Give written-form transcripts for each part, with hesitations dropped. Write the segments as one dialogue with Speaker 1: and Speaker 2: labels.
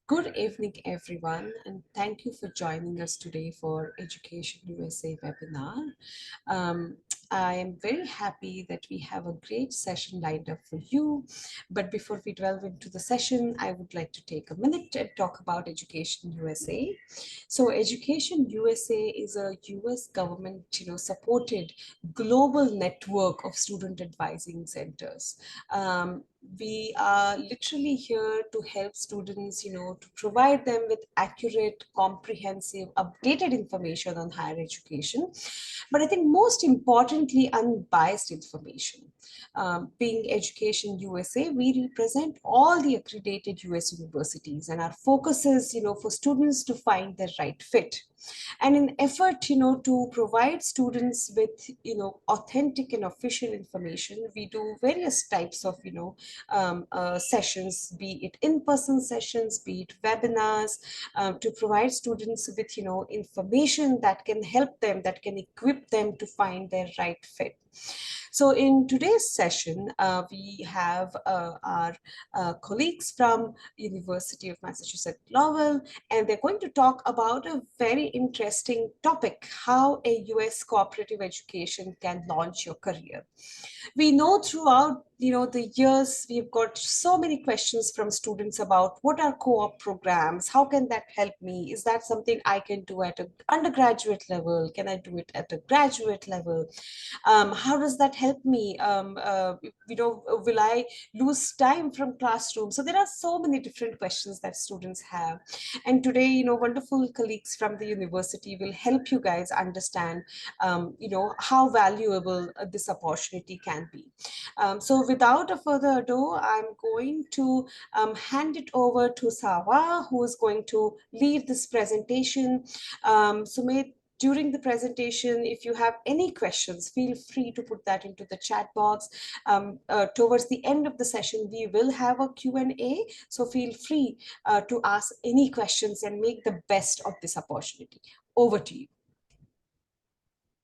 Speaker 1: Good evening, everyone, and thank you for joining us today for Education USA webinar. Um, I am very happy that we have a great session lined up for you. But before we delve into the session, I would like to take a minute and talk about Education USA. So Education USA is a US government, supported global network of student advising centers. We are literally here to help students, to provide them with accurate, comprehensive, updated information on higher education. But I think most importantly, unbiased information. Being Education USA, we represent all the accredited US universities, and our focus is, for students to find the right fit. And in effort, to provide students with, authentic and official information, we do various types of, sessions, be it in-person sessions, be it webinars, to provide students with, information that can help them, that can equip them to find their right fit. So in today's session, we have our colleagues from University of Massachusetts Lowell, and they're going to talk about a very interesting topic: how a US cooperative education can launch your career. We know throughout the years, we've got so many questions from students about what are co-op programs, how can that help me, is that something I can do at an undergraduate level, can I do it at a graduate level, how does that help me, will I lose time from classroom? So there are so many different questions that students have, and today, wonderful colleagues from the university will help you guys understand how valuable this opportunity can be. So without a further ado, I'm going to hand it over to Sawa, who is going to lead this presentation. Sumit, during the presentation, if you have any questions, feel free to put that into the chat box. Towards the end of the session, we will have a Q&A, so feel free to ask any questions and make the best of this opportunity. Over to you.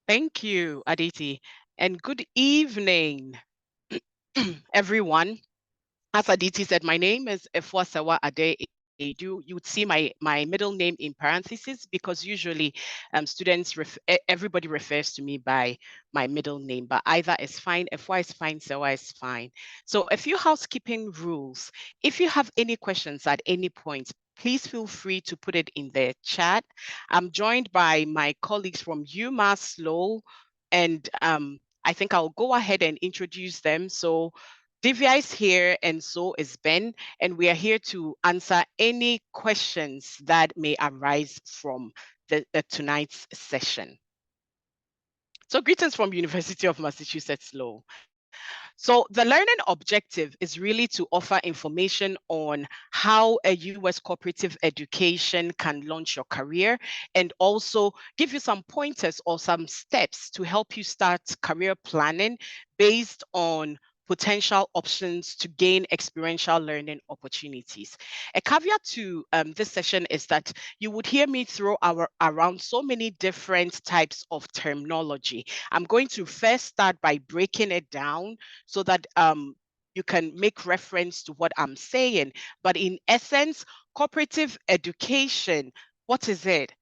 Speaker 2: Thank you, Aditi, and good evening, everyone. As Aditi said, my name is Efwasawa Ade Edu. You would see my middle name in parentheses because usually everybody refers to me by my middle name, but either is fine, Efwa is fine, Sawa is fine. So a few housekeeping rules. If you have any questions at any point, please feel free to put it in the chat. I'm joined by my colleagues from UMass Lowell, and I think I'll go ahead and introduce them. So Divya is here, and so is Ben, and we are here to answer any questions that may arise from tonight's session. So greetings from University of Massachusetts Lowell. So the learning objective is really to offer information on how a US cooperative education can launch your career, and also give you some pointers or some steps to help you start career planning based on potential options to gain experiential learning opportunities. A caveat to this session is that you would hear me throw around so many different types of terminology. I'm going to first start by breaking it down so that you can make reference to what I'm saying. But in essence, cooperative education, what is it?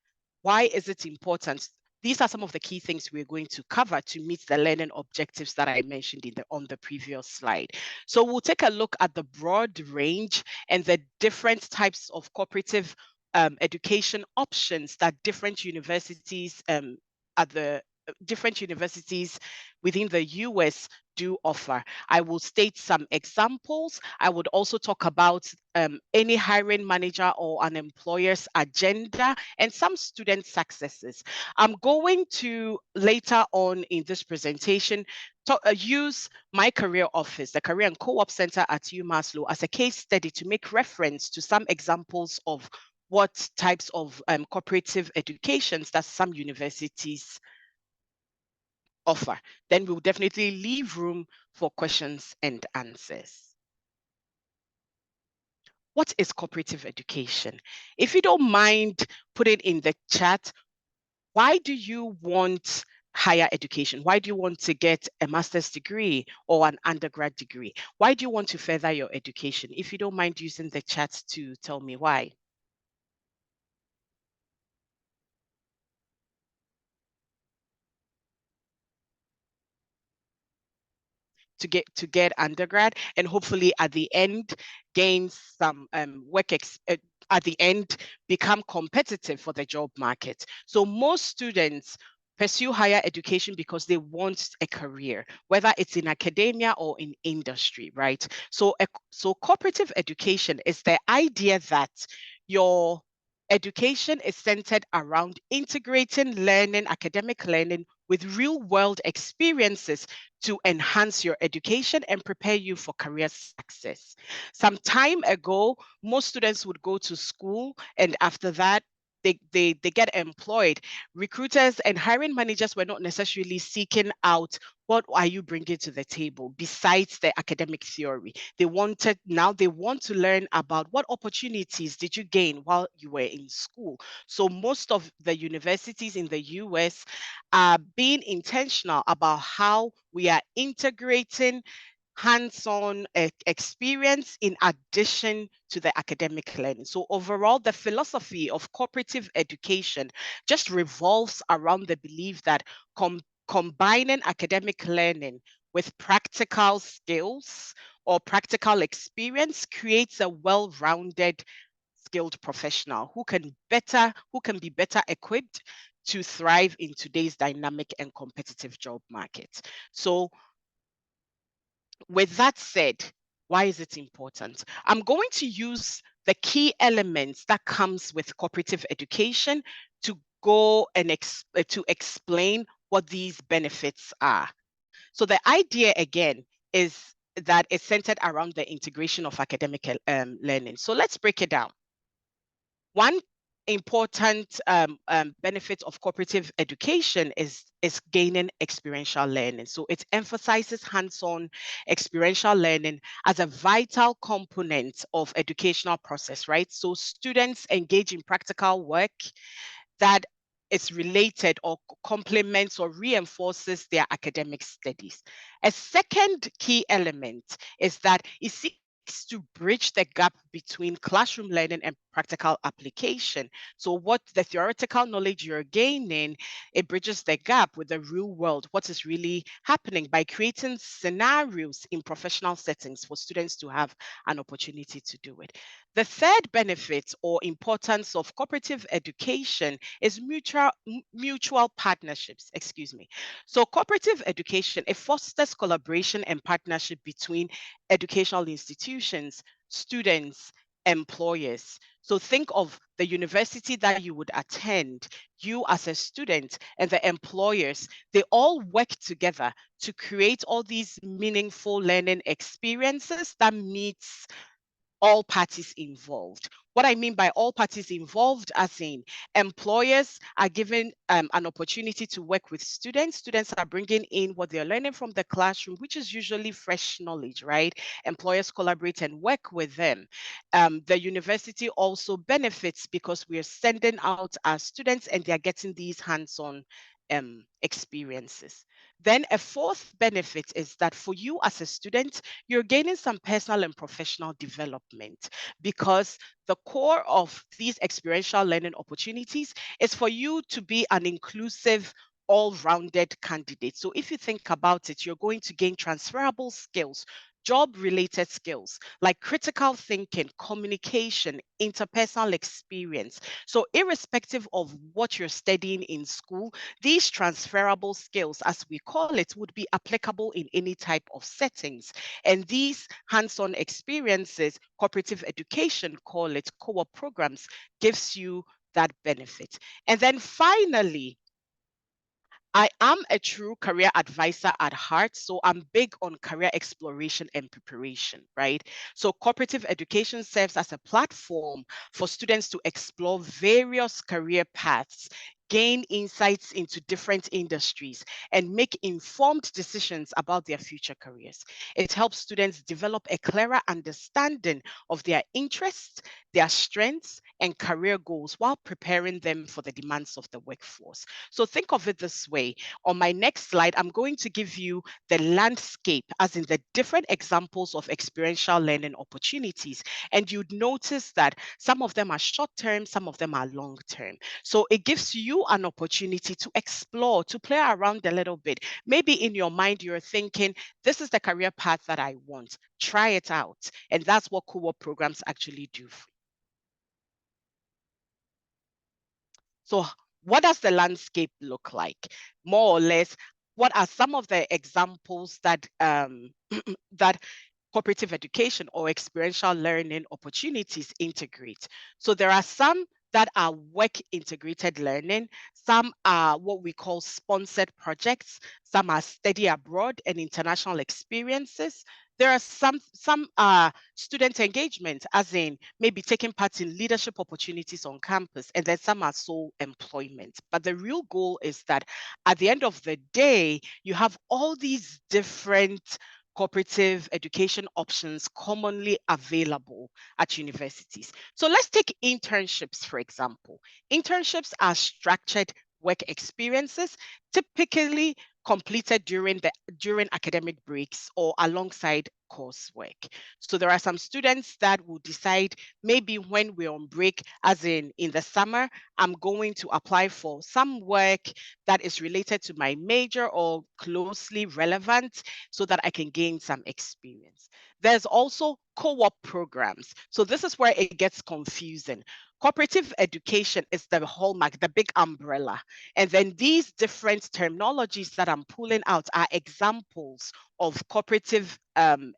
Speaker 2: Why is it important? These are some of the key things we're going to cover to meet the learning objectives that I mentioned on the previous slide. So we'll take a look at the broad range and the different types of cooperative education options that different universities within the US do offer. I will state some examples. I would also talk about any hiring manager or an employer's agenda and some student successes. I'm going to later on in this presentation use my career office, the Career and Co-op Center at UMass Lowell, as a case study to make reference to some examples of what types of cooperative educations that some universities offer. Then we'll definitely leave room for questions and answers. What is cooperative education? If you don't mind, put it in the chat. Why do you want higher education? Why do you want to get a master's degree or an undergrad degree? Why do you want to further your education? If you don't mind using the chat to tell me why. to get undergrad, and hopefully at the end gain some at the end become competitive for the job market. So most students pursue higher education because they want a career, whether it's in academia or in industry, right? So cooperative education is the idea that your education is centered around integrating learning, academic learning, with real world experiences to enhance your education and prepare you for career success. Some time ago, most students would go to school, and after that, they get employed. Recruiters and hiring managers were not necessarily seeking out what are you bringing to the table besides the academic theory. Now they want to learn about what opportunities did you gain while you were in school. So most of the universities in the US are being intentional about how we are integrating hands-on experience in addition to the academic learning. So overall, the philosophy of cooperative education just revolves around the belief that combining academic learning with practical skills or practical experience creates a well-rounded, skilled professional who can be better equipped to thrive in today's dynamic and competitive job market. So with that said, why is it important? I'm going to use the key elements that comes with cooperative education to go and to explain what these benefits are. So the idea again is that it's centered around the integration of academic learning. So let's break it down. One important benefit of cooperative education is gaining experiential learning. So it emphasizes hands-on experiential learning as a vital component of educational process, right? So students engage in practical work that is related or complements or reinforces their academic studies. A second key element is that it seeks to bridge the gap between classroom learning and practical application. So what the theoretical knowledge you're gaining, it bridges the gap with the real world, what is really happening, by creating scenarios in professional settings for students to have an opportunity to do it. The third benefit or importance of cooperative education is mutual partnerships, excuse me. So cooperative education, it fosters collaboration and partnership between educational institutions, students, employers. So think of the university that you would attend, you as a student and the employers, they all work together to create all these meaningful learning experiences that meets all parties involved. What I mean by all parties involved, as in employers are given an opportunity to work with students. Students are bringing in what they're learning from the classroom, which is usually fresh knowledge, right? Employers collaborate and work with them. The university also benefits because we are sending out our students and they're getting these hands-on experiences. Then a fourth benefit is that for you as a student, you're gaining some personal and professional development, because the core of these experiential learning opportunities is for you to be an inclusive, all-rounded candidate. So if you think about it, you're going to gain transferable skills, job-related skills like critical thinking, communication, interpersonal experience. So irrespective of what you're studying in school, these transferable skills, as we call it, would be applicable in any type of settings. And these hands-on experiences, cooperative education, call it co-op programs, gives you that benefit. And then finally, I am a true career advisor at heart, so I'm big on career exploration and preparation, right? So cooperative education serves as a platform for students to explore various career paths, gain insights into different industries, and make informed decisions about their future careers. It helps students develop a clearer understanding of their interests, their strengths, and career goals while preparing them for the demands of the workforce. So think of it this way. On my next slide, I'm going to give you the landscape, as in the different examples of experiential learning opportunities. And you'd notice that some of them are short term, some of them are long term. So it gives you you an opportunity to explore, to play around a little bit. Maybe in your mind, you're thinking, this is the career path that I want. Try it out. And that's what co-op programs actually do. So what does the landscape look like? More or less, what are some of the examples that that cooperative education or experiential learning opportunities integrate? So there are some that are work integrated learning, some are what we call sponsored projects, some are study abroad and international experiences. There are some student engagement, as in maybe taking part in leadership opportunities on campus, and then some are sole employment. But the real goal is that at the end of the day, you have all these different cooperative education options commonly available at universities. So let's take internships, for example. Internships are structured work experiences, typically completed during academic breaks or alongside coursework. So there are some students that will decide maybe when we're on break, as in the summer, I'm going to apply for some work that is related to my major or closely relevant so that I can gain some experience. There's also co-op programs. So this is where it gets confusing. Cooperative education is the hallmark, the big umbrella. And then these different terminologies that I'm pulling out are examples of cooperative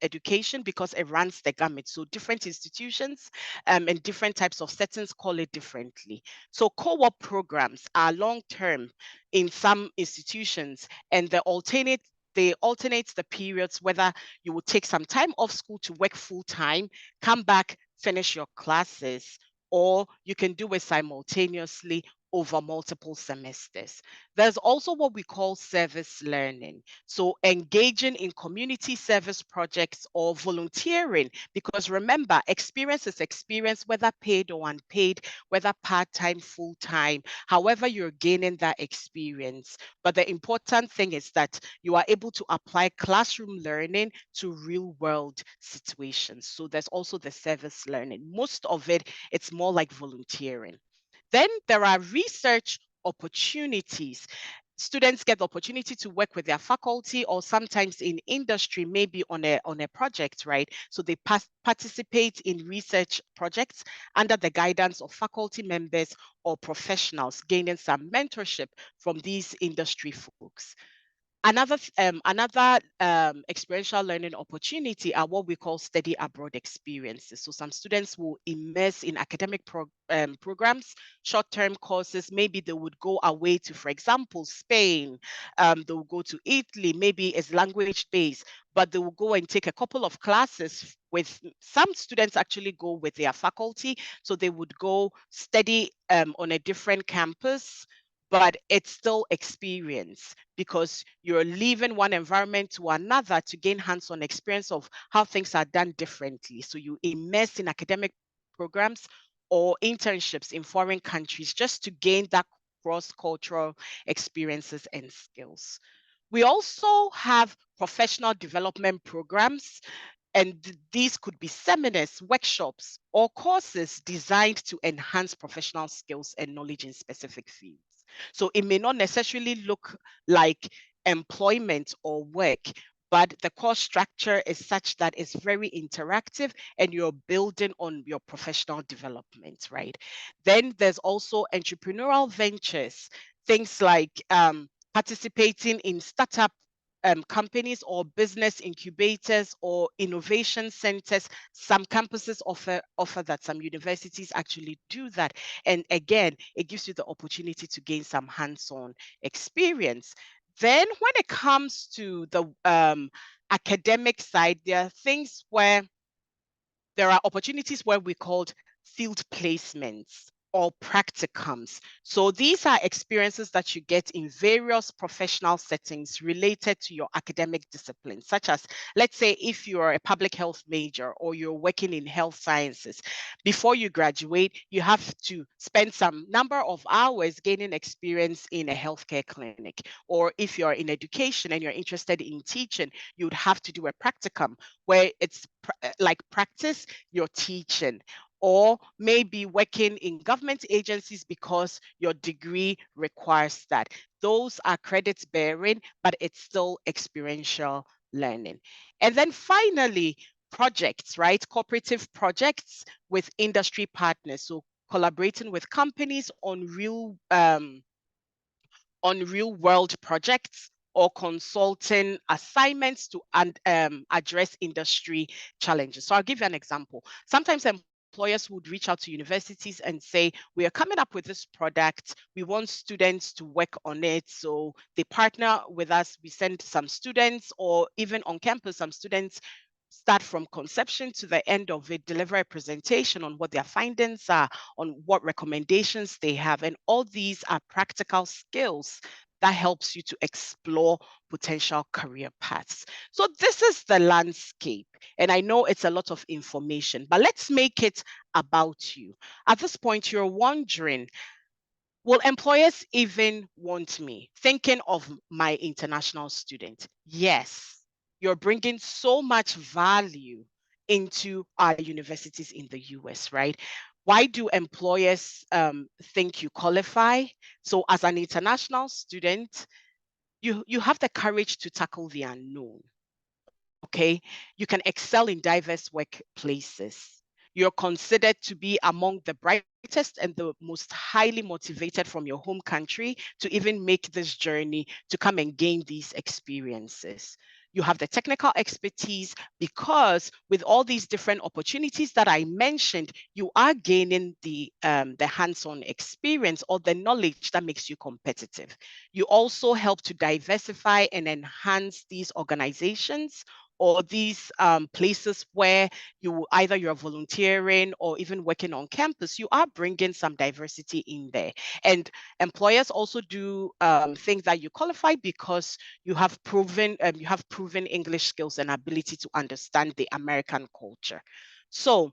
Speaker 2: education because it runs the gamut. So different institutions and different types of settings call it differently. So co-op programs are long-term in some institutions, and they alternate the periods, whether you will take some time off school to work full time, come back, finish your classes, or you can do it simultaneously over multiple semesters. There's also what we call service learning. So engaging in community service projects or volunteering, because remember, experience is experience, whether paid or unpaid, whether part-time, full-time, however you're gaining that experience. But the important thing is that you are able to apply classroom learning to real world situations. So there's also the service learning. Most of it, it's more like volunteering. Then there are research opportunities. Students get the opportunity to work with their faculty or sometimes in industry, maybe on a project, right? So they participate in research projects under the guidance of faculty members or professionals, gaining some mentorship from these industry folks. Another experiential learning opportunity are what we call study abroad experiences. So some students will immerse in academic programs, short-term courses. Maybe they would go away to, for example, Spain. They will go to Italy. Maybe it's language-based, but they will go and take a couple of classes with some students actually go with their faculty. So they would go study on a different campus, but it's still experience because you're leaving one environment to another to gain hands-on experience of how things are done differently. So you immerse in academic programs or internships in foreign countries just to gain that cross-cultural experiences and skills. We also have professional development programs, and these could be seminars, workshops, or courses designed to enhance professional skills and knowledge in specific fields. So it may not necessarily look like employment or work, but the course structure is such that it's very interactive and you're building on your professional development, right? Then there's also entrepreneurial ventures, things like participating in startup companies or business incubators or innovation centers. Some campuses offer that, some universities actually do that. And again, it gives you the opportunity to gain some hands-on experience. Then when it comes to the academic side, there are things where there are opportunities where we called field placements or practicums. So these are experiences that you get in various professional settings related to your academic discipline, such as, let's say, if you're a public health major or you're working in health sciences, before you graduate, you have to spend some number of hours gaining experience in a healthcare clinic. Or if you're in education and you're interested in teaching, you'd have to do a practicum where it's like practice your teaching. or maybe working in government agencies because your degree requires that. Those are credits bearing, but it's still experiential learning. And then finally, projects, right? Cooperative projects with industry partners. So collaborating with companies on real world projects or consulting assignments to address industry challenges. So I'll give you an example. Sometimes employers would reach out to universities and say, we are coming up with this product. We want students to work on it. So they partner with us. We send some students, or even on campus, some students start from conception to the end of it, deliver a presentation on what their findings are, on what recommendations they have. And all these are practical skills that helps you to explore potential career paths. So this is the landscape. And I know it's a lot of information, but let's make it about you. At this point, you're wondering, will employers even want me? Thinking of my international student. Yes, you're bringing so much value into our universities in the US, right? Why do employers think you qualify? So, as an international student, you have the courage to tackle the unknown. Okay, you can excel in diverse workplaces. You're considered to be among the brightest and the most highly motivated from your home country to even make this journey to come and gain these experiences. You have the technical expertise because with all these different opportunities that I mentioned, you are gaining the hands-on experience or the knowledge that makes you competitive. You also help to diversify and enhance these organizations or these places where you're volunteering or even working on campus, you are bringing some diversity in there. And employers also do think that you qualify because you have proven English skills and ability to understand the American culture. So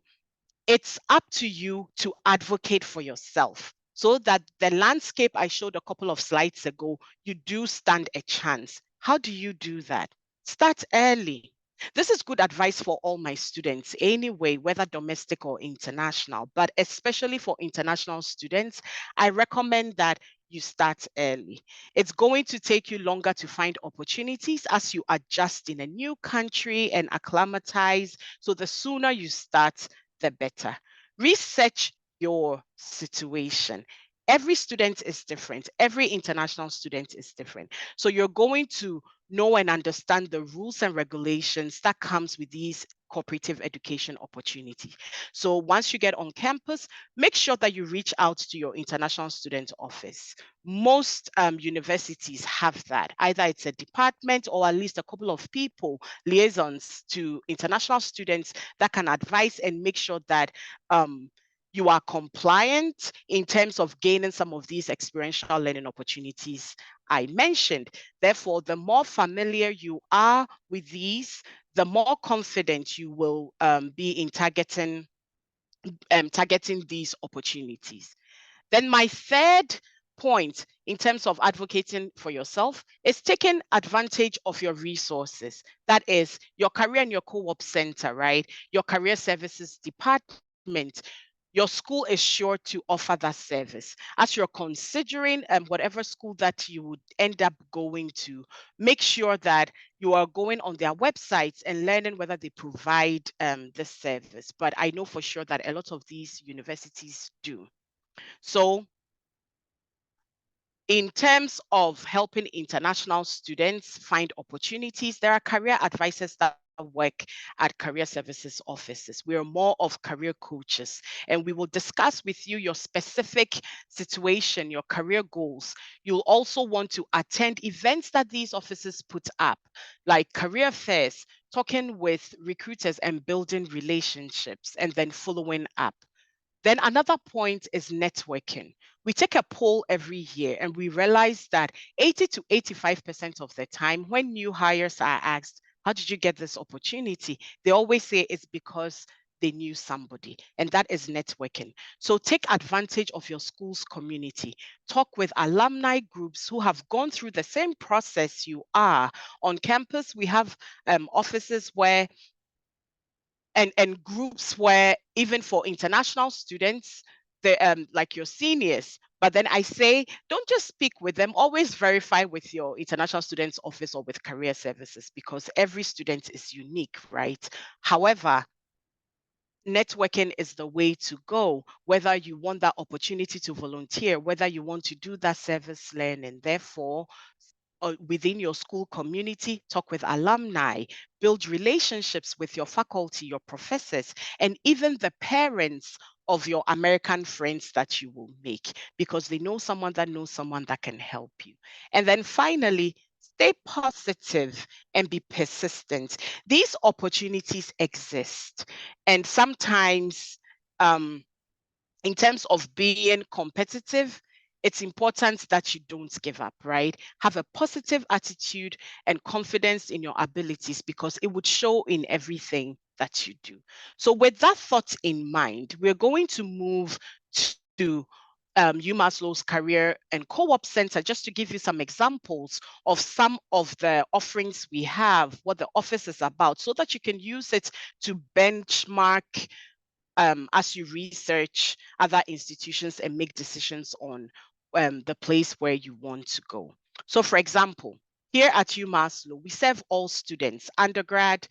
Speaker 2: it's up to you to advocate for yourself so that the landscape I showed a couple of slides ago, you do stand a chance. How do you do that? Start early. This is good advice for all my students anyway, whether domestic or international, but especially for international students, I recommend that you start early. It's going to take you longer to find opportunities as you adjust in a new country and acclimatize. So the sooner you start, the better. Research your situation. Every student is different. Every international student is different. So you're going to know and understand the rules and regulations that comes with these cooperative education opportunities. So once you get on campus, make sure that you reach out to your international student office. Most universities have that. Either it's a department or at least a couple of people, liaisons to international students that can advise and make sure that you are compliant in terms of gaining some of these experiential learning opportunities I mentioned. Therefore, the more familiar you are with these, the more confident you will be in targeting these opportunities. Then my third point in terms of advocating for yourself is taking advantage of your resources. That is your career and your co-op center, right? Your career services department. Your school is sure to offer that service. As you're considering whatever school that you would end up going to, make sure that you are going on their websites and learning whether they provide this service. But I know for sure that a lot of these universities do. So in terms of helping international students find opportunities, there are career advisors that work at career services offices. We are more of career coaches, and we will discuss with you your specific situation, your career goals. You'll also want to attend events that these offices put up, like career fairs, talking with recruiters and building relationships, and then following up. Then another point is networking. We take a poll every year and we realize that 80 to 85% of the time when new hires are asked, how did you get this opportunity? They always say it's because they knew somebody, and that is networking. So take advantage of your school's community. Talk with alumni groups who have gone through the same process you are. On campus, we have offices where and groups where even for international students, they like your seniors. But then I say, don't just speak with them, always verify with your international students office or with career services, because every student is unique, right? However, networking is the way to go, whether you want that opportunity to volunteer, whether you want to do that service learning. Therefore, within your school community, talk with alumni, build relationships with your faculty, your professors, and even the parents of your American friends that you will make, because they know someone that can help you. And then finally, stay positive and be persistent. These opportunities exist. And sometimes, in terms of being competitive, it's important that you don't give up, right? Have a positive attitude and confidence in your abilities, because it would show in everything that you do. So with that thought in mind, we're going to move to UMass Lowell's Career and Co-op Center, just to give you some examples of some of the offerings we have, what the office is about, so that you can use it to benchmark as you research other institutions and make decisions on the place where you want to go. So for example, here at UMass Lowell, we serve all students, undergraduate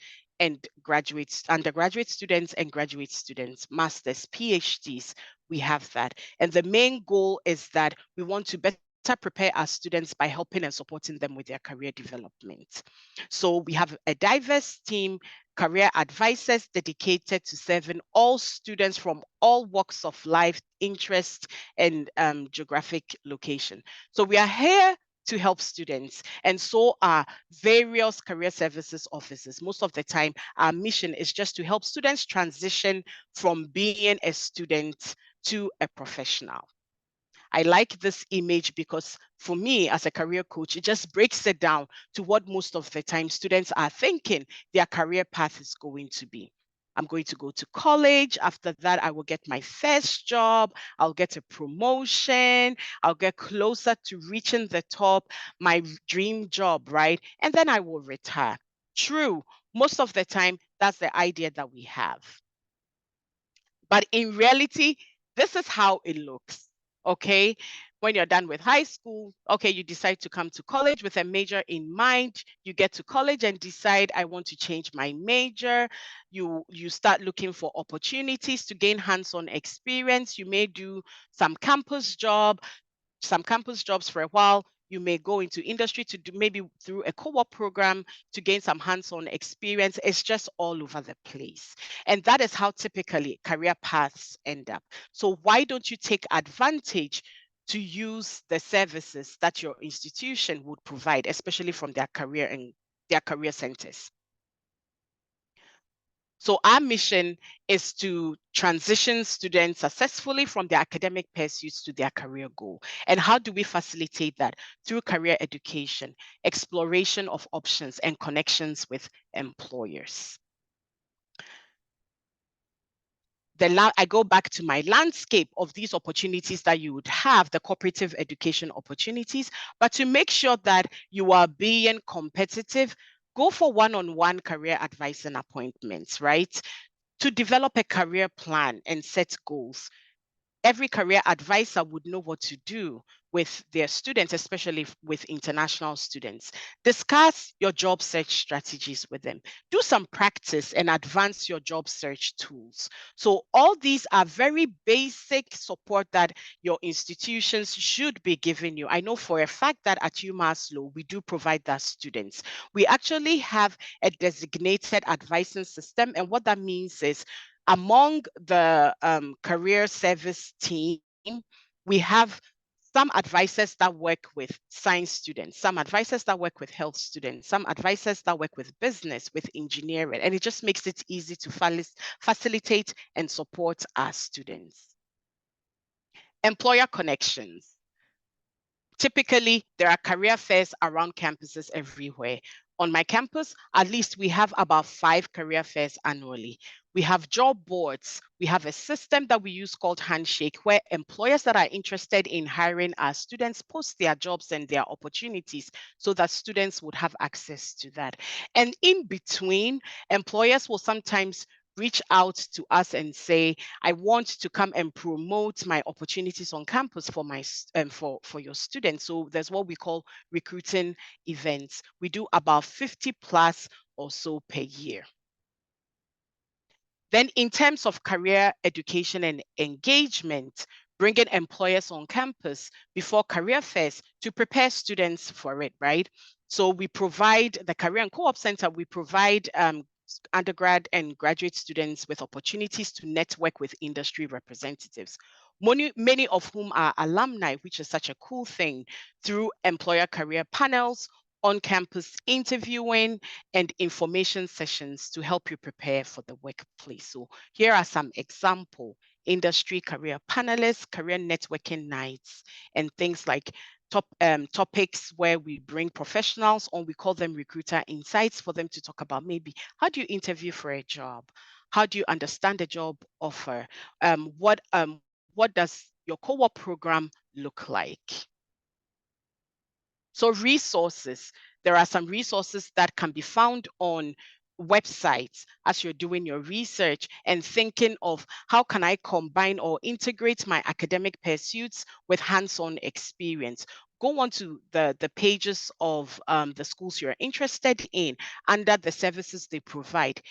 Speaker 2: students and graduate students, masters, PhDs, we have that. And the main goal is that we want to better prepare our students by helping and supporting them with their career development. So we have a diverse team, career advisors dedicated to serving all students from all walks of life, interest, and geographic location. So we are here to help students, and so are various career services offices. Most of the time, our mission is just to help students transition from being a student to a professional. I like this image because for me as a career coach, it just breaks it down to what most of the time students are thinking their career path is going to be. I'm going to go to college. After that, I will get my first job. I'll get a promotion. I'll get closer to reaching the top, my dream job, right? And then I will retire. True. Most of the time, that's the idea that we have. But in reality, this is how it looks, okay? When you're done with high school, okay, you decide to come to college with a major in mind. You get to college and decide, I want to change my major. You start looking for opportunities to gain hands-on experience. You may do some campus jobs for a while. You may go into industry to do maybe through a co-op program to gain some hands-on experience. It's just all over the place. And that is how typically career paths end up. So why don't you take advantage to use the services that your institution would provide, especially from their career centers? So our mission is to transition students successfully from their academic pursuits to their career goal. And how do we facilitate that? Through career education, exploration of options, and connections with employers. I go back to my landscape of these opportunities that you would have, the cooperative education opportunities, but to make sure that you are being competitive, go for one-on-one career advising appointments, right? To develop a career plan and set goals. Every career advisor would know what to do with their students, especially with international students. Discuss your job search strategies with them. Do some practice and advance your job search tools. So all these are very basic support that your institutions should be giving you. I know for a fact that at UMass Lowell, we do provide that students. We actually have a designated advising system. And what that means is among the career service team, we have some advisors that work with science students, some advisors that work with health students, some advisors that work with business, with engineering, and it just makes it easy to facilitate and support our students. Employer connections. Typically, there are career fairs around campuses everywhere. On my campus, at least we have about 5 career fairs annually. We have job boards. We have a system that we use called Handshake, where employers that are interested in hiring our students post their jobs and their opportunities so that students would have access to that. And in between, employers will sometimes reach out to us and say, I want to come and promote my opportunities on campus for my for your students. So there's what we call recruiting events. We do about 50 plus or so per year. Then in terms of career education and engagement, bringing employers on campus before career fairs to prepare students for it, right? So we provide the Career and Co-op Center, we provide undergrad and graduate students with opportunities to network with industry representatives, many of whom are alumni, which is such a cool thing, through employer career panels, on-campus interviewing, and information sessions to help you prepare for the workplace. So here are some example: industry career panelists, career networking nights, and things like topics where we bring professionals on. We call them recruiter insights, for them to talk about maybe how do you interview for a job, how do you understand the job offer, what does your co-op program look like. So resources, there are some resources that can be found on websites as you're doing your research and thinking of how can I combine or integrate my academic pursuits with hands-on experience. Go on to the pages of the schools you're interested in under the services they provide.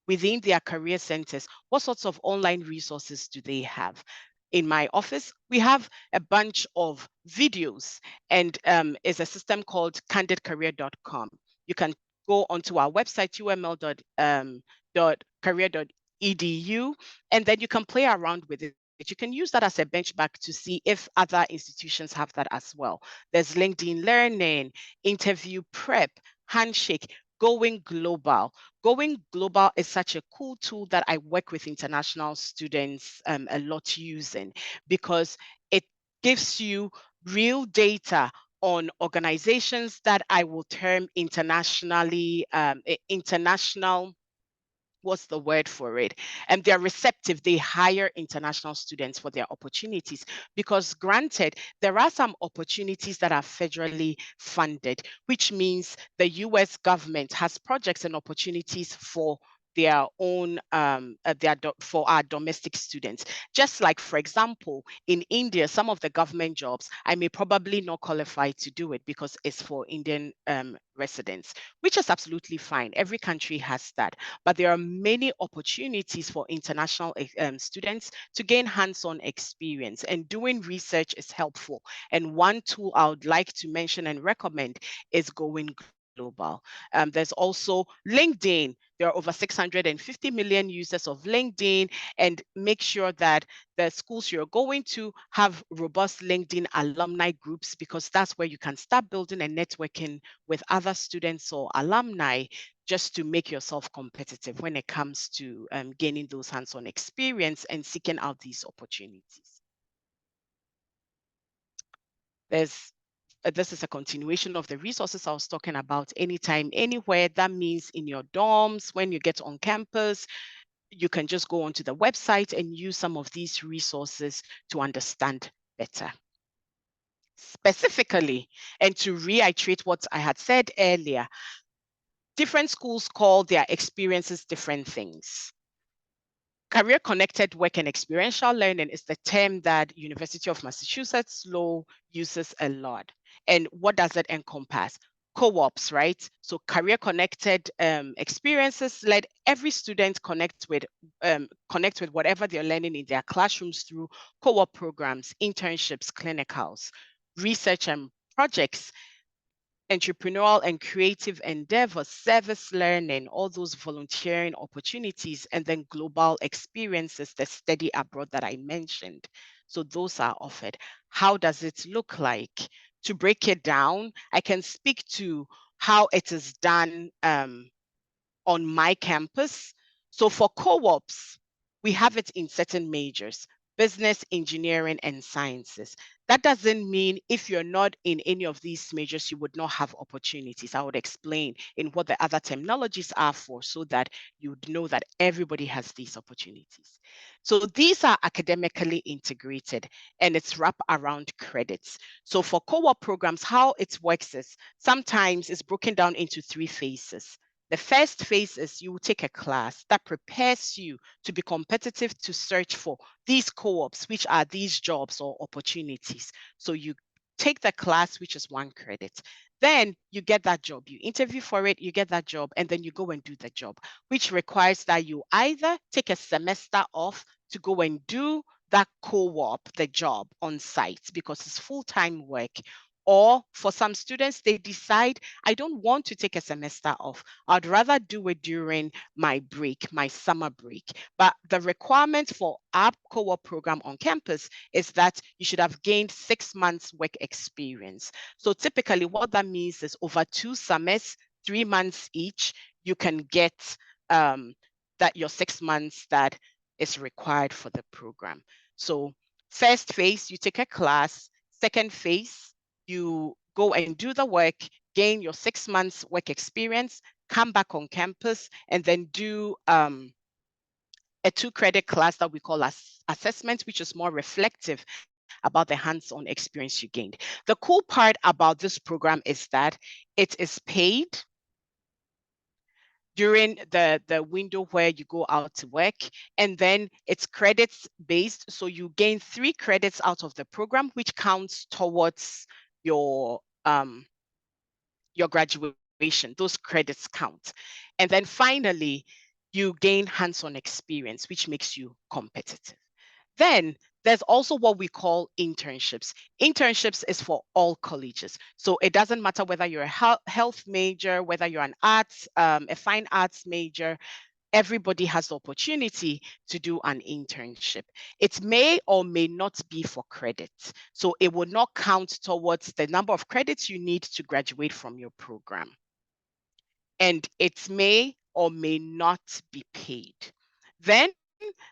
Speaker 2: Within their career centers, what sorts of online resources do they have? In my office, we have a bunch of videos, and it's a system called candidcareer.com. You can go onto our website, uml.career.edu, and then you can play around with it. You can use that as a benchmark to see if other institutions have that as well. There's LinkedIn Learning, interview prep, handshake, going global. Going global is such a cool tool that I work with international students a lot using, because it gives you real data on organizations that I will term internationally, international, what's the word for it? And they're receptive. They hire international students for their opportunities, because granted, there are some opportunities that are federally funded, which means the US government has projects and opportunities for their own for our domestic students. Just like, for example, in India, some of the government jobs, I may probably not qualify to do it because it's for Indian residents, which is absolutely fine. Every country has that. But there are many opportunities for international students to gain hands-on experience, and doing research is helpful. And one tool I would like to mention and recommend is Going Global. There's also LinkedIn. There are over 650 million users of LinkedIn, and make sure that the schools you're going to have robust LinkedIn alumni groups, because that's where you can start building and networking with other students or alumni, just to make yourself competitive when it comes to gaining those hands-on experience and seeking out these opportunities. This is a continuation of the resources I was talking about. Anytime, anywhere. That means in your dorms, when you get on campus, you can just go onto the website and use some of these resources to understand better. Specifically, and to reiterate what I had said earlier, different schools call their experiences different things. Career-connected work and experiential learning is the term that University of Massachusetts Lowell uses a lot. And what does it encompass? Co-ops, right? So career-connected experiences let every student connect with whatever they're learning in their classrooms through co-op programs, internships, clinicals, research and projects, entrepreneurial and creative endeavors, service learning, all those volunteering opportunities, and then global experiences, the study abroad that I mentioned. So those are offered. How does it look like? To break it down, I can speak to how it is done on my campus. So for co-ops, we have it in certain majors: business, engineering, and sciences. That doesn't mean if you're not in any of these majors, you would not have opportunities. I would explain in what the other terminologies are for, so that you'd know that everybody has these opportunities. So these are academically integrated, and it's wrapped around credits. So for co-op programs, how it works is sometimes it's broken down into 3 phases. The first phase is you will take a class that prepares you to be competitive to search for these co-ops, which are these jobs or opportunities. So you take the class, which is 1 credit. Then you get that job, you interview for it, you get that job, and then you go and do the job, which requires that you either take a semester off to go and do that co-op, the job on site, because it's full-time work. Or for some students, they decide, I don't want to take a semester off. I'd rather do it during my break, my summer break. But the requirement for our co-op program on campus is that you should have gained 6 months work experience. So typically what that means is over 2 summers, 3 months each, you can get that your 6 months that is required for the program. So first phase, you take a class. Second phase, you go and do the work, gain your 6 months work experience, come back on campus, and then do a 2-credit class that we call assessment, which is more reflective about the hands-on experience you gained. The cool part about this program is that it is paid during the window where you go out to work, and then it's credits based. So you gain 3 credits out of the program, which counts towards your graduation. Those credits count. And then finally, you gain hands-on experience, which makes you competitive. Then there's also what we call internships. Internships is for all colleges. So it doesn't matter whether you're a health major, whether you're an arts, a fine arts major, everybody has the opportunity to do an internship. It may or may not be for credit. So it will not count towards the number of credits you need to graduate from your program. And it may or may not be paid. Then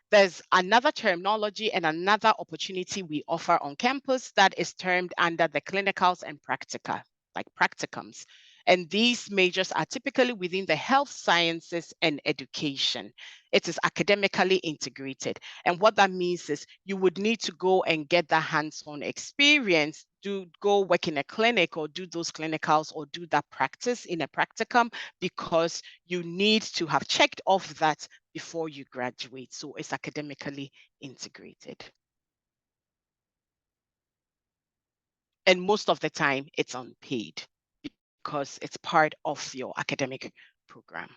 Speaker 2: there's another terminology and another opportunity we offer on campus that is termed under the clinicals and practica, like practicums. And these majors are typically within the health sciences and education. It is academically integrated. And what that means is you would need to go and get that hands-on experience, go work in a clinic or do those clinicals or do that practice in a practicum, because you need to have checked off that before you graduate. So it's academically integrated. And most of the time it's unpaid because it's part of your academic program.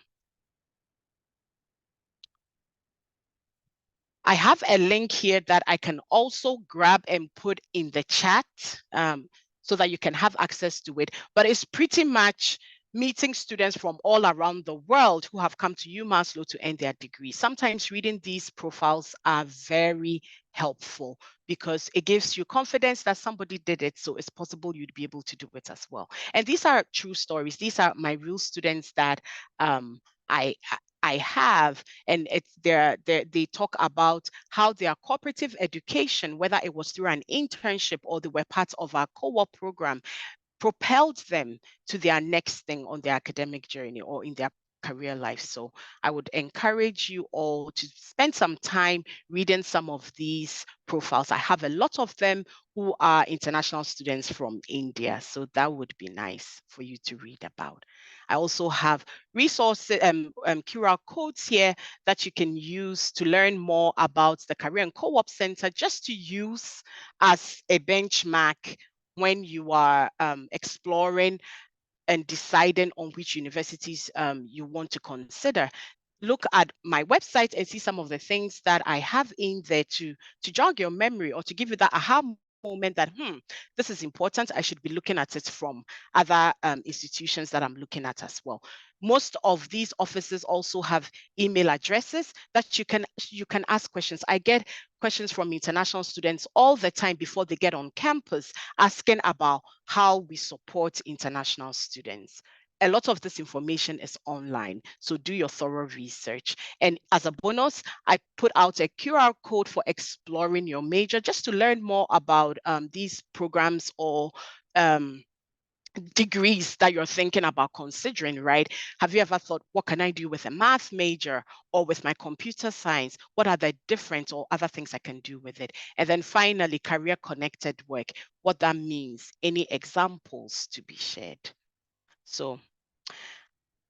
Speaker 2: I have a link here that I can also grab and put in the chat so that you can have access to it. But it's pretty much meeting students from all around the world who have come to UMass to earn their degree. Sometimes reading these profiles are very helpful because it gives you confidence that somebody did it, so it's possible you'd be able to do it as well. And these are true stories. These are my real students that I have, and they talk about how their cooperative education, whether it was through an internship or they were part of our co-op program, propelled them to their next thing on their academic journey or in their career life. So I would encourage you all to spend some time reading some of these profiles. I have a lot of them who are international students from India, so that would be nice for you to read about. I also have resources, QR codes here that you can use to learn more about the Career and Co-op Center, just to use as a benchmark when you are exploring and deciding on which universities you want to consider. Look at my website and see some of the things that I have in there to jog your memory or to give you that aha moment that, this is important. I should be looking at it from other institutions that I'm looking at as well. Most of these offices also have email addresses that you can ask questions. I get questions from international students all the time before they get on campus, asking about how we support international students. A lot of this information is online, so do your thorough research. And as a bonus, I put out a QR code for exploring your major, just to learn more about these programs or degrees that you're thinking about considering, right? Have you ever thought, what can I do with a math major or with my computer science? What are the different or other things I can do with it? And then finally, career connected work, what that means, any examples to be shared. So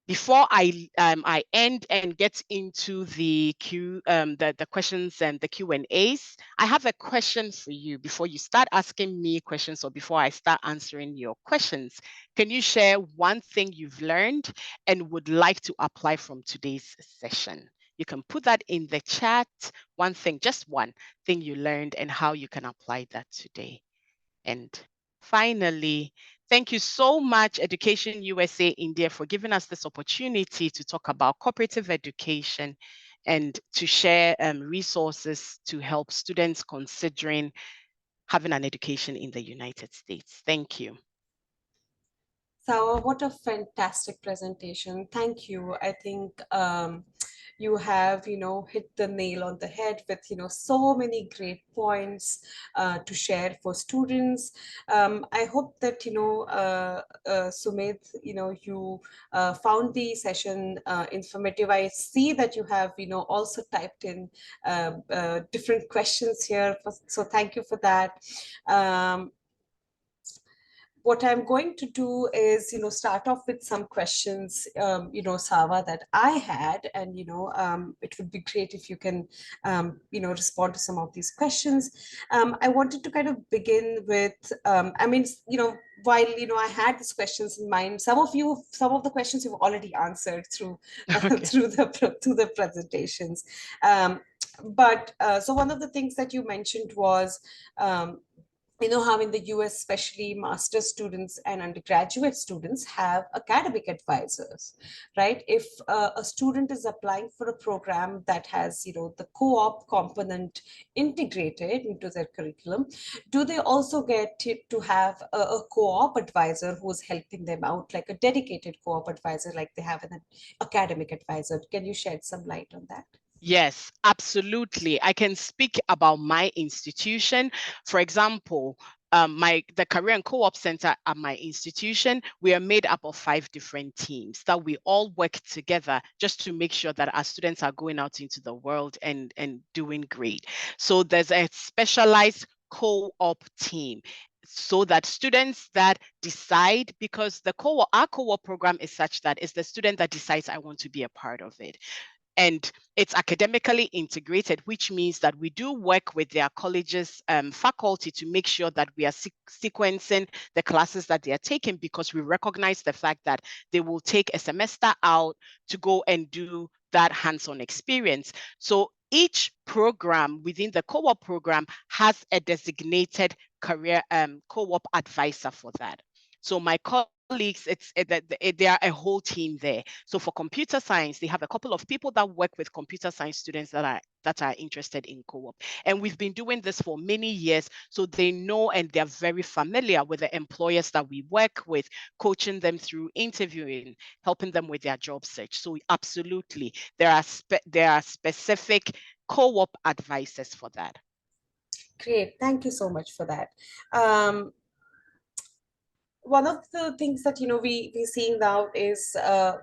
Speaker 2: Before I end and get into the the questions and the Q&As, I have a question for you before you start asking me questions or before I start answering your questions. Can you share one thing you've learned and would like to apply from today's session? You can put that in the chat, one thing, just one thing you learned and how you can apply that today. And finally, thank you so much, Education USA India, for giving us this opportunity to talk about cooperative education and to share resources to help students considering having an education in the United States. Thank you.
Speaker 1: Sawa, what a fantastic presentation. Thank you. I think you have, hit the nail on the head with, so many great points to share for students. I hope that, Sumit, you found the session informative. I see that you have, also typed in different questions here. So thank you for that. What I'm going to do is, start off with some questions, Sava, that I had, and, it would be great if you can, respond to some of these questions. I wanted to kind of begin with, while, I had these questions in mind, some of the questions you've already answered through,
Speaker 2: Okay.
Speaker 1: through the presentations. So one of the things that you mentioned was, how in the US, especially master's students and undergraduate students have academic advisors, right? If a student is applying for a program that has, the co-op component integrated into their curriculum, do they also get to have a co-op advisor who is helping them out, like a dedicated co-op advisor, like they have an academic advisor? Can you shed some light on that?
Speaker 2: Yes, absolutely. I can speak about my institution. For example, the Career and Co-op Center at my institution, we are made up of 5 different teams that we all work together just to make sure that our students are going out into the world and doing great. So there's a specialized co-op team so that students that decide, because our co-op program is such that it's the student that decides, I want to be a part of it. And it's academically integrated, which means that we do work with their college's faculty to make sure that we are sequencing the classes that they are taking, because we recognize the fact that they will take a semester out to go and do that hands-on experience. So each program within the co-op program has a designated career co-op advisor for that. So my colleagues, they are a whole team there. So for computer science, they have a couple of people that work with computer science students that are interested in co-op. And we've been doing this for many years, so they know and they're very familiar with the employers that we work with, coaching them through interviewing, helping them with their job search. So absolutely, there are specific co-op advisors for that.
Speaker 1: Great, thank you so much for that. One of the things that we're seeing now is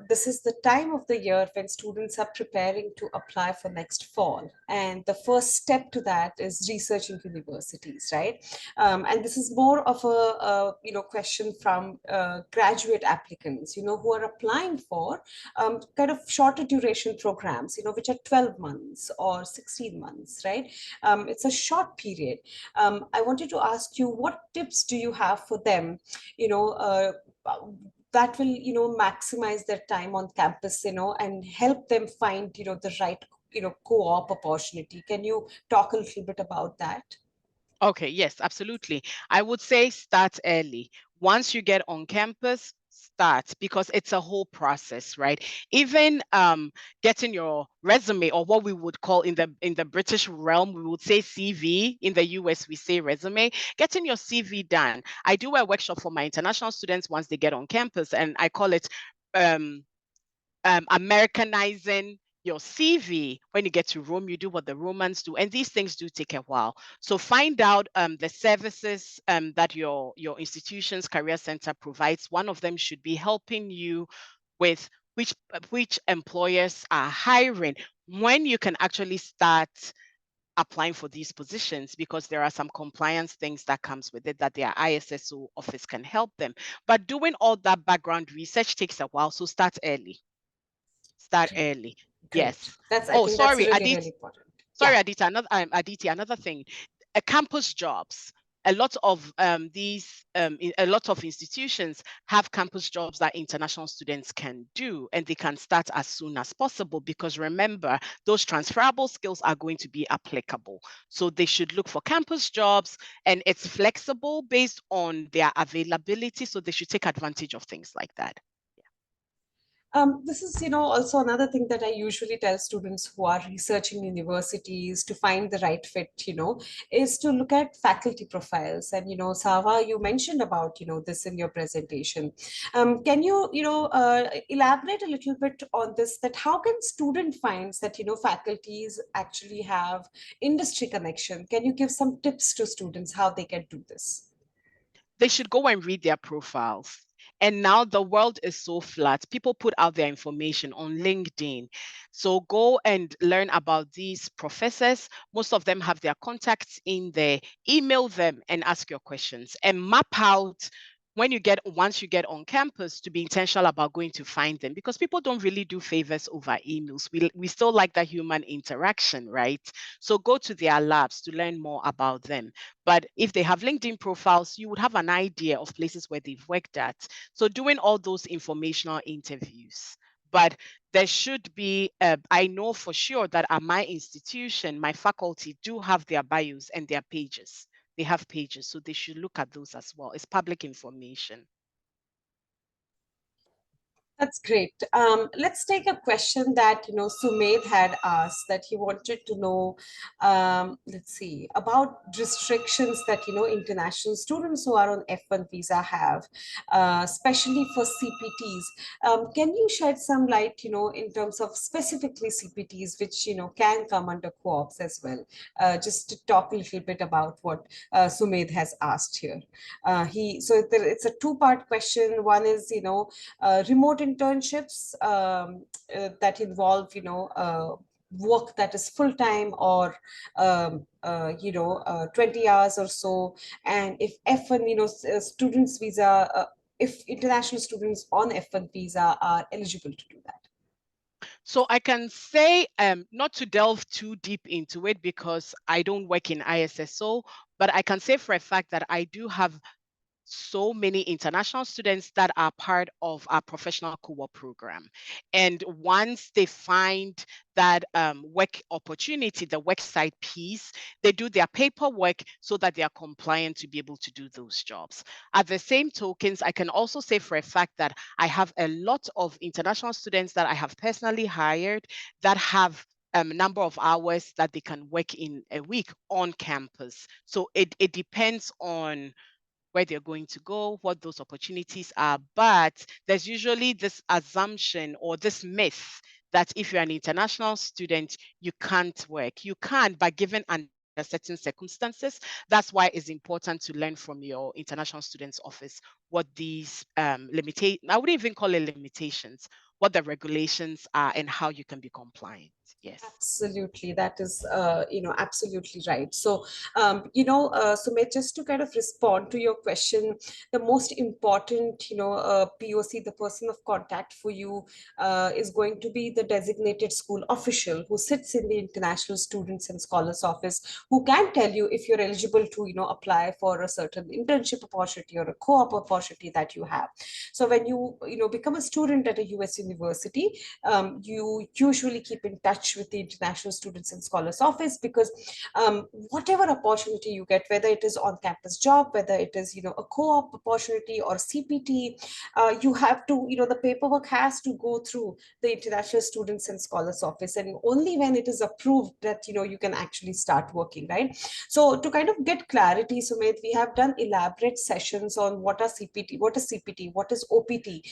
Speaker 1: this is the time of the year when students are preparing to apply for next fall, and the first step to that is researching universities, right? And this is more of a question from graduate applicants, who are applying for kind of shorter duration programs, which are 12 months or 16 months, right? It's a short period. I wanted to ask you, what tips do you have for them, that will, maximize their time on campus, and help them find, the right, co-op opportunity? Can you talk a little bit about that?
Speaker 2: Okay, yes, absolutely. I would say start early. Once you get on campus, start, because it's a whole process, right? Even getting your resume, or what we would call in the British realm, we would say CV. In the US, we say resume. Getting your CV done. I do a workshop for my international students once they get on campus, and I call it Americanizing your CV. When you get to Rome, you do what the Romans do, and these things do take a while. So find out the services that your institution's career center provides. One of them should be helping you with which employers are hiring, when you can actually start applying for these positions, because there are some compliance things that comes with it that their ISSO office can help them. But doing all that background research takes a while, so start early. start early.
Speaker 1: Great.
Speaker 2: Yes.
Speaker 1: I
Speaker 2: Oh,
Speaker 1: think that's
Speaker 2: sorry,
Speaker 1: really,
Speaker 2: Aditi.
Speaker 1: really important.
Speaker 2: Sorry,
Speaker 1: Yeah.
Speaker 2: Aditi, another thing. Campus jobs. A lot of a lot of institutions have campus jobs that international students can do, and they can start as soon as possible, because remember, those transferable skills are going to be applicable. So they should look for campus jobs, and it's flexible based on their availability. So they should take advantage of things like that.
Speaker 1: This is, also another thing that I usually tell students who are researching universities to find the right fit, is to look at faculty profiles. And, Sava, you mentioned about, this in your presentation. Can you, elaborate a little bit on this, that how can student finds that, faculties actually have industry connection? Can you give some tips to students how they can do this?
Speaker 2: They should go and read their profiles. And now the world is so flat. People put out their information on LinkedIn. So go and learn about these professors. Most of them have their contacts in there. Email them and ask your questions, and map out once you get on campus, to be intentional about going to find them, because people don't really do favors over emails. We still like that human interaction, right? So go to their labs to learn more about them. But if they have LinkedIn profiles, you would have an idea of places where they've worked at. So doing all those informational interviews. But there should be, I know for sure that at my institution, my faculty do have their bios and their pages. They have pages, so they should look at those as well. It's public information.
Speaker 1: That's great. Let's take a question that Sumed had asked, that he wanted to know. Let's see, about restrictions that international students who are on F1 visa have, especially for CPTs. Can you shed some light, in terms of specifically CPTs, which can come under co-ops as well? Just to talk a little bit about what Sumed has asked here. It's a two-part question. One is remote internships that involve work that is full time, or 20 hours or so. And if F1 students visa, if international students on F1 visa are eligible to do that.
Speaker 2: So I can say, not to delve too deep into it because I don't work in ISSO, but I can say for a fact that I do have so many international students that are part of our professional co-op program. And once they find that work opportunity, the work site piece, they do their paperwork so that they are compliant to be able to do those jobs. At the same tokens, I can also say for a fact that I have a lot of international students that I have personally hired that have number of hours that they can work in a week on campus. So it depends on where they're going to go, what those opportunities are. But there's usually this assumption or this myth that if you're an international student, you can't work. You can, but given under certain circumstances. That's why it's important to learn from your international students office what these I wouldn't even call it limitations, what the regulations are and how you can be compliant. Yes.
Speaker 1: Absolutely, that is, absolutely right. So, Sumit, just to kind of respond to your question, the most important, POC, the person of contact for you, is going to be the designated school official who sits in the International Students and Scholars Office, who can tell you if you're eligible to, apply for a certain internship opportunity or a co-op opportunity that you have. So when you become a student at a US university, you usually keep in touch with the International Students and Scholars Office, because whatever opportunity you get, whether it is on-campus job, whether it is a co-op opportunity or CPT, you have to the paperwork has to go through the International Students and Scholars Office, and only when it is approved that you can actually start working, right? So to kind of get clarity, Sumit, we have done elaborate sessions on what are CPT, what is CPT, what is OPT,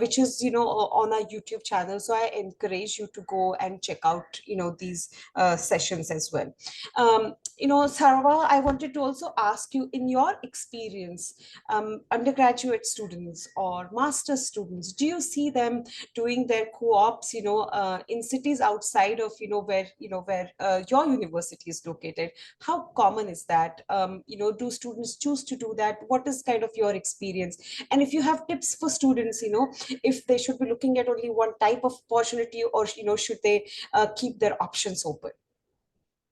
Speaker 1: which is on our YouTube channel. So I encourage you to go and check out these sessions as well. Sarva, I wanted to also ask you, in your experience, undergraduate students or master students, do you see them doing their co-ops in cities outside of where your university is located? How common is that? Do students choose to do that? What is kind of your experience? And if you have tips for students, if they should be looking get only one type of opportunity, or should they keep their options open?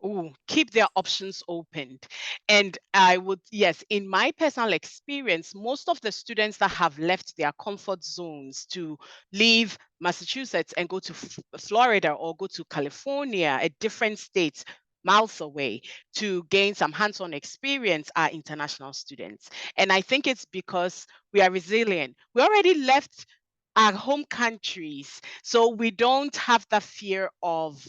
Speaker 2: Oh, keep their options opened. And I would, yes, in my personal experience, most of the students that have left their comfort zones to leave Massachusetts and go to Florida or go to California, a different state miles away, to gain some hands-on experience are international students. And I think it's because we are resilient. We already left our home countries, so we don't have the fear of,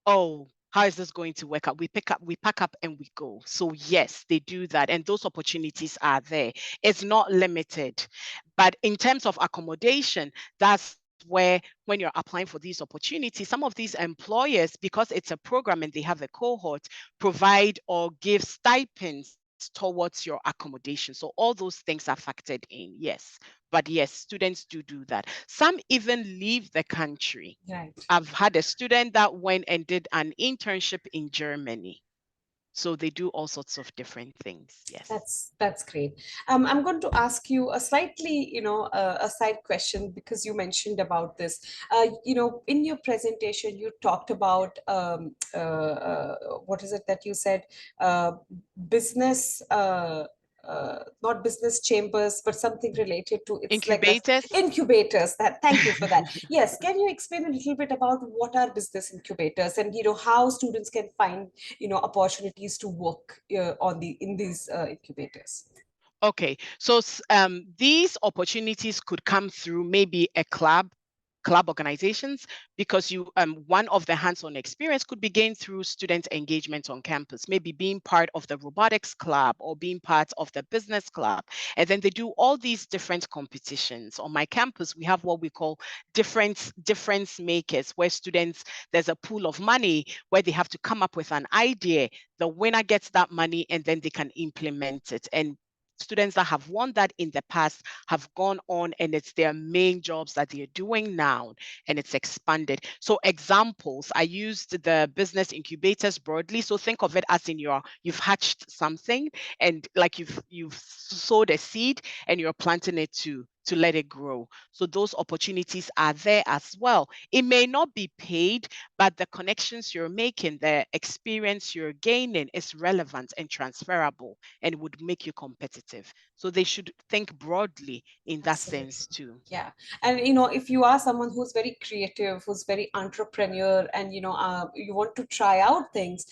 Speaker 2: oh, how is this going to work out? We pack up and we go. So yes, they do that. And those opportunities are there. It's not limited. But in terms of accommodation, that's where when you're applying for these opportunities, some of these employers, because it's a program and they have a cohort, provide or give stipends towards your accommodation. So all those things are factored in, yes. But yes, students do that. Some even leave the country.
Speaker 1: Right.
Speaker 2: I've had a student that went and did an internship in Germany. So they do all sorts of different things. Yes.
Speaker 1: That's great. I'm going to ask you a slightly, a side question, because you mentioned about this. In your presentation, you talked about what is it that you said? Uh, business. Not business chambers, but something related to, it's like a
Speaker 2: Incubators.
Speaker 1: incubators. That, thank you for that. Yes, can you explain a little bit about what are business incubators, and how students can find opportunities to work in these incubators?
Speaker 2: Okay, so these opportunities could come through maybe a club organizations, because you one of the hands-on experience could be gained through student engagement on campus, maybe being part of the robotics club or being part of the business club. And then they do all these different competitions. On my campus, we have what we call difference makers, where students, there's a pool of money where they have to come up with an idea. The winner gets that money and then they can implement it. And students that have won that in the past have gone on, and it's their main jobs that they're doing now, and it's expanded. So examples, I used the business incubators broadly. So think of it as in you've hatched something, and like you've sowed a seed and you're planting it to let it grow. So those opportunities are there as well. It may not be paid, but the connections you're making, the experience you're gaining is relevant and transferable and would make you competitive. So they should think broadly in that
Speaker 1: Absolutely.
Speaker 2: sense too.
Speaker 1: Yeah. And if you are someone who's very creative, who's very entrepreneur, and you want to try out things,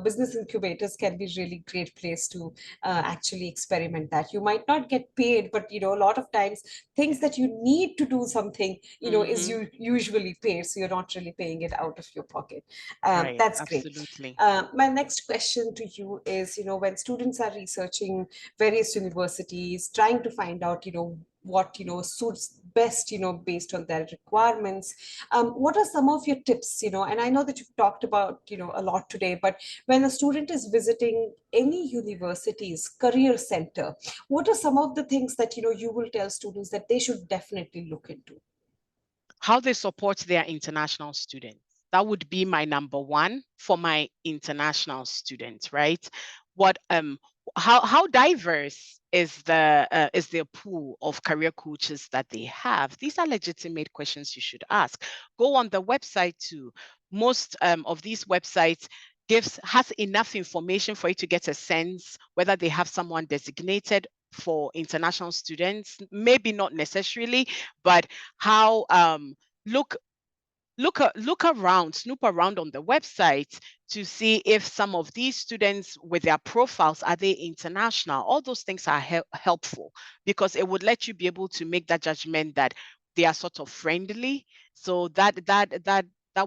Speaker 1: business incubators can be really great place to actually experiment that. You might not get paid, but a lot of times things that you need to do something, is
Speaker 2: Mm-hmm.
Speaker 1: you usually paid, so you're not really paying it out of your pocket.
Speaker 2: Right,
Speaker 1: That's great.
Speaker 2: absolutely.
Speaker 1: My next question to you is, when students are researching various universities, trying to find out, what suits best, based on their requirements, what are some of your tips? And I know that you've talked about a lot today, but when a student is visiting any university's career center, what are some of the things that you will tell students that they should definitely look into?
Speaker 2: How they support their international students. That would be my number one for my international students, right? What how diverse is their pool of career coaches that they have? These are legitimate questions you should ask. Go on the website too. Most of these websites has enough information for you to get a sense whether they have someone designated for international students, maybe not necessarily, but how look look around, snoop around on the website to see if some of these students with their profiles, are they international? All those things are helpful, because it would let you be able to make that judgment that they are sort of friendly. So that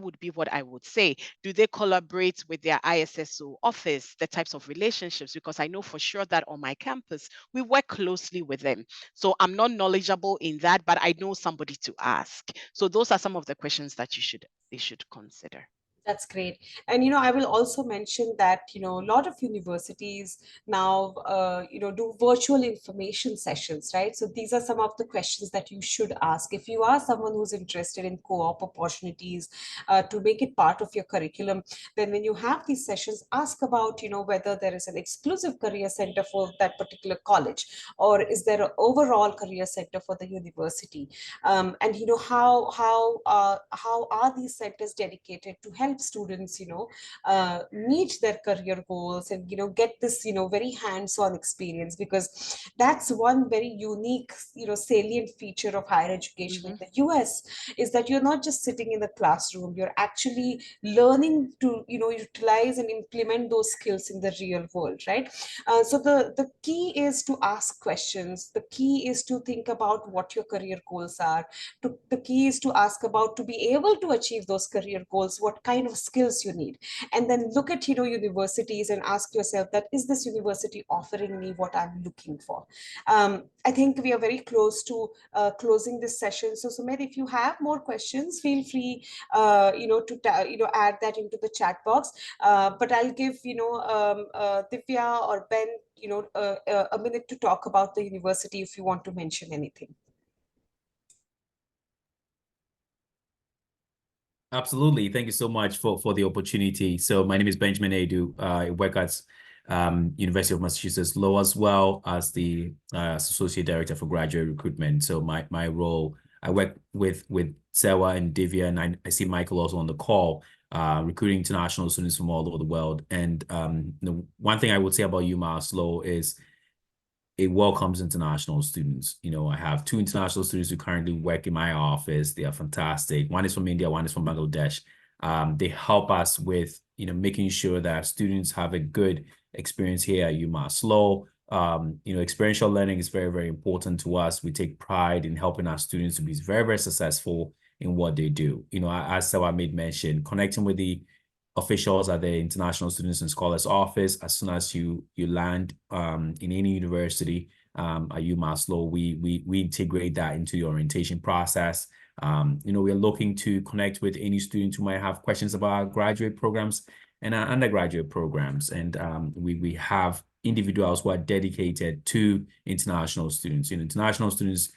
Speaker 2: would be what I would say. Do they collaborate with their ISSO office, the types of relationships? Because I know for sure that on my campus, we work closely with them. So I'm not knowledgeable in that, but I know somebody to ask. So those are some of the questions that they should consider.
Speaker 1: That's great. And, I will also mention that, a lot of universities now, do virtual information sessions, right? So these are some of the questions that you should ask. If you are someone who's interested in co-op opportunities to make it part of your curriculum, then when you have these sessions, ask about, whether there is an exclusive career center for that particular college, or is there an overall career center for the university? And, how are these centers dedicated to help students, meet their career goals and, get this, very hands-on experience, because that's one very unique, salient feature of higher education in the US, is that you're not just sitting in the classroom, you're actually learning to, utilize and implement those skills in the real world, right? So the key is to ask questions. The key is to think about what your career goals are. The key is to ask about, to be able to achieve those career goals, what kind of skills you need, and then look at, universities and ask yourself that, is this university offering me what I'm looking for? I think we are very close to closing this session. So Sumit, if you have more questions, feel free, to add that into the chat box. But I'll give, Divya or Ben, a minute to talk about the university if you want to mention anything.
Speaker 3: Absolutely. Thank you so much for the opportunity. So my name is Benjamin Edu. I work at University of Massachusetts Lowell, as well as the Associate Director for Graduate Recruitment. So my role, I work with Sewa and Divya, and I see Michael also on the call, recruiting international students from all over the world. And one thing I would say about UMass Lowell is it welcomes international students. I have 2 international students who currently work in my office. They are fantastic. One is from India, one is from Bangladesh. They help us with, making sure that students have a good experience here at UMass Lowell. Experiential learning is very, very important to us. We take pride in helping our students to be very, very successful in what they do. As Sawa made mention, connecting with the officials at the International Students and Scholars Office. As soon as you land in any university at UMass Lowell, we integrate that into the orientation process. We're looking to connect with any students who might have questions about our graduate programs and our undergraduate programs. And we have individuals who are dedicated to international students. International students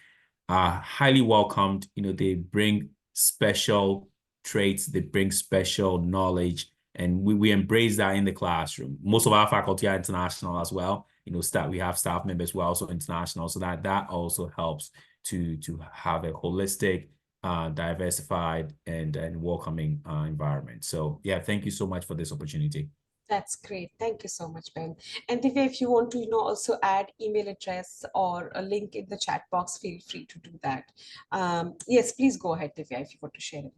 Speaker 3: are highly welcomed. They bring special traits, they bring special knowledge, and we embrace that in the classroom. Most of our faculty are international as well. We have staff members who are also international, so that also helps to have a holistic, diversified, and welcoming environment. So yeah, thank you so much for this opportunity.
Speaker 1: That's great. Thank you so much, Ben. And Divya, if you want to, also add email address or a link in the chat box, feel free to do that. Yes, please go ahead, Divya, if you want to share anything.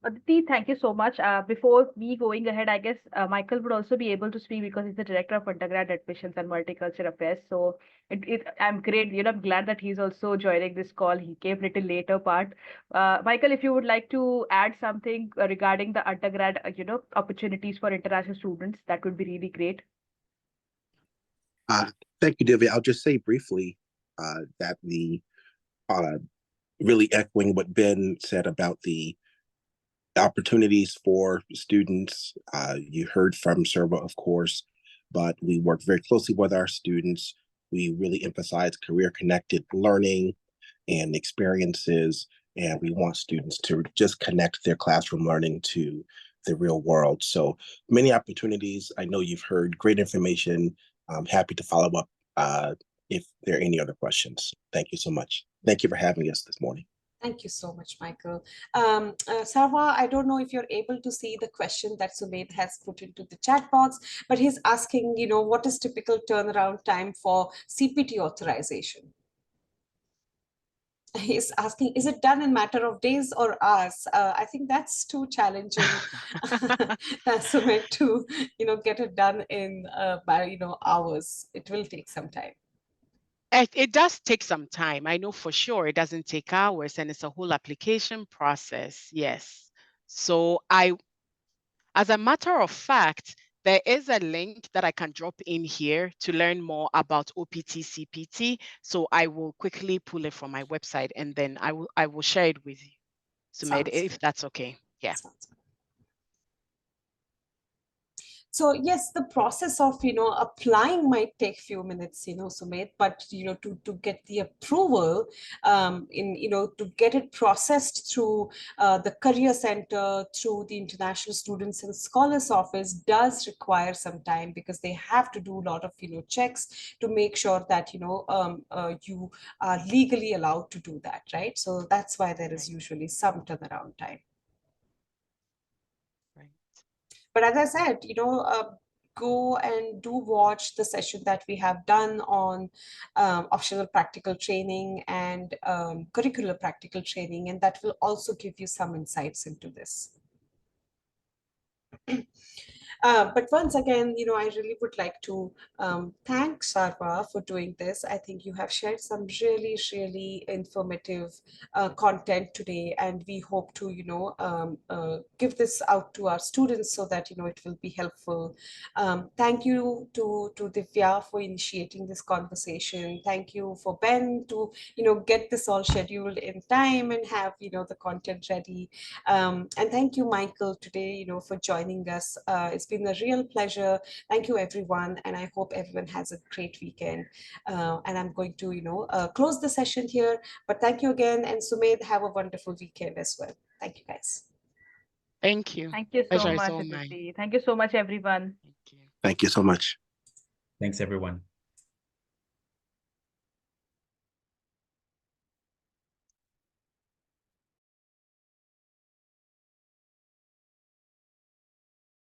Speaker 4: Aditi, thank you so much. Before me going ahead, I guess Michael would also be able to speak because he's the director of undergrad admissions and multicultural affairs. So I'm great. I'm glad that he's also joining this call. He came a little later part. Michael, if you would like to add something regarding the undergrad, opportunities for international students, that would be really great.
Speaker 5: Thank you, Divya. I'll just say briefly that really echoing what Ben said about the opportunities for students. You heard from Serva, of course, but we work very closely with our students. We really emphasize career-connected learning and experiences, and we want students to just connect their classroom learning to the real world. So many opportunities. I know you've heard great information. I'm happy to follow up if there are any other questions. Thank you so much. Thank you for having us this morning.
Speaker 1: Thank you so much, Michael. Sarva, I don't know if you're able to see the question that Sumedh has put into the chat box, but he's asking, what is typical turnaround time for CPT authorization? He's asking, is it done in matter of days or hours? I think that's too challenging, Sumedh, to, get it done in, by, hours. It will take some time.
Speaker 2: It does take some time. I know for sure it doesn't take hours, and it's a whole application process. Yes. So as a matter of fact, there is a link that I can drop in here to learn more about OPT CPT. So I will quickly pull it from my website, and then I will share it with you, Sumedh, if that's okay. Yeah.
Speaker 1: Sounds good. So yes, the process of, applying might take few minutes, Sumit, but, to get the approval, to get it processed through the Career Center, through the International Students and Scholars Office does require some time, because they have to do a lot of, checks to make sure that, you are legally allowed to do that, right? So that's why there is usually some turnaround time.
Speaker 2: Right.
Speaker 1: But as I said, go and do watch the session that we have done on optional practical training and curricular practical training, and that will also give you some insights into this. But once again, I really would like to thank Sarva for doing this. I think you have shared some really, really informative content today, and we hope to, give this out to our students so that, it will be helpful. Thank you to Divya for initiating this conversation. Thank you for Ben to, get this all scheduled in time and have, the content ready. And thank you, Michael, today, for joining us. It's been a real pleasure. Thank you, everyone. And I hope everyone has a great weekend. And I'm going to, close the session here. But thank you again. And Sumedh, have a wonderful weekend as well. Thank you, guys.
Speaker 2: Thank you.
Speaker 4: Thank you so
Speaker 2: Pleasure is
Speaker 4: much,
Speaker 2: all mine.
Speaker 4: Aditi. Thank you so much, everyone.
Speaker 2: Thank you.
Speaker 5: Thank you so much.
Speaker 3: Thanks, everyone.